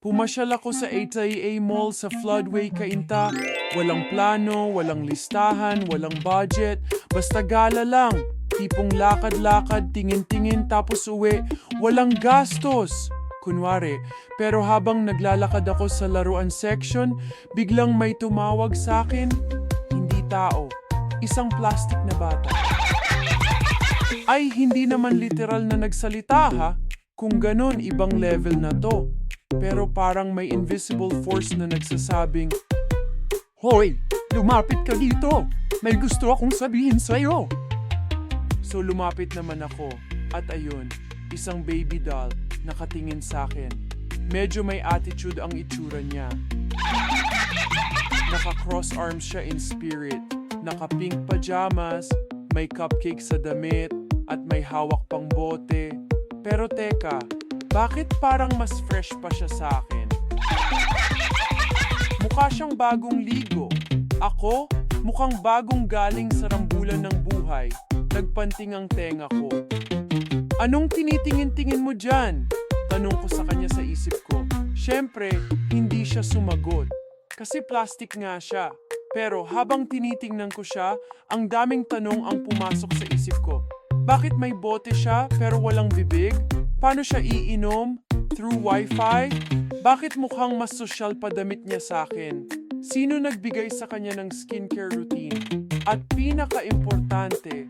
Pumasyal ako sa ATA Mall sa Floodway, Cainta. Walang plano, walang listahan, walang budget. Basta gala lang. Tipong lakad-lakad, tingin-tingin tapos uwi. Walang gastos. Kunwari, pero habang naglalakad ako sa laruan section, biglang may tumawag sa akin. Hindi tao. Isang plastic na bata. Ay, hindi naman literal na nagsalita ha. Kung ganon, ibang level na to. Pero parang may invisible force na nagsasabing, "Hoy, lumapit ka dito! May gusto akong sabihin sa'yo!" So lumapit naman ako at ayun, isang baby doll nakatingin sa akin. Medyo may attitude ang itsura niya. Naka-cross arms siya in spirit, naka-pink pajamas, may cupcake sa damit, at may hawak pang bote. Pero teka, bakit parang mas fresh pa siya sa akin? Mukha siyang bagong ligo. Ako, mukhang bagong galing sa rambulan ng buhay. Nagpanting ang tenga ko. "Anong tinitingin-tingin mo dyan?" Tanong ko sa kanya sa isip ko. Siyempre, hindi siya sumagot. Kasi plastic nga siya. Pero habang tinitingnan ko siya, ang daming tanong ang pumasok sa isip ko. Bakit may bote siya pero walang bibig? Paano siya iinom? Through Wi-Fi? Bakit mukhang mas sosyal pa damit niya sa akin? Sino nagbigay sa kanya ng skincare routine? At pinaka-importante,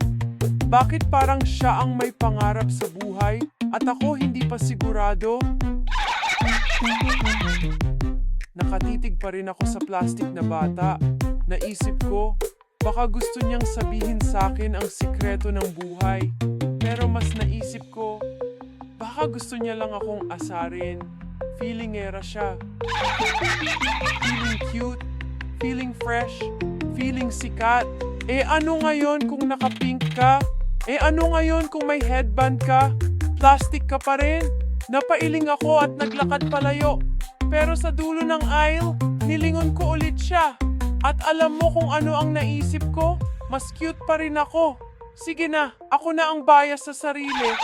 bakit parang siya ang may pangarap sa buhay at ako hindi pa sigurado? Nakatitig pa rin ako sa plastic na bata. Naisip ko, baka gusto niyang sabihin sa akin ang sikreto ng buhay. Pero mas naisip ko, baka gusto niya lang akong asarin. Feelingera siya. Feeling cute, feeling fresh, feeling sikat. Eh ano ngayon kung naka-pink ka? Eh ano ngayon kung may headband ka? Plastic ka pa rin? Napailing ako at naglakad palayo. Pero sa dulo ng aisle, nilingon ko ulit siya. At alam mo kung ano ang naisip ko? Mas cute pa rin ako. Sige na, ako na ang bias sa sarili.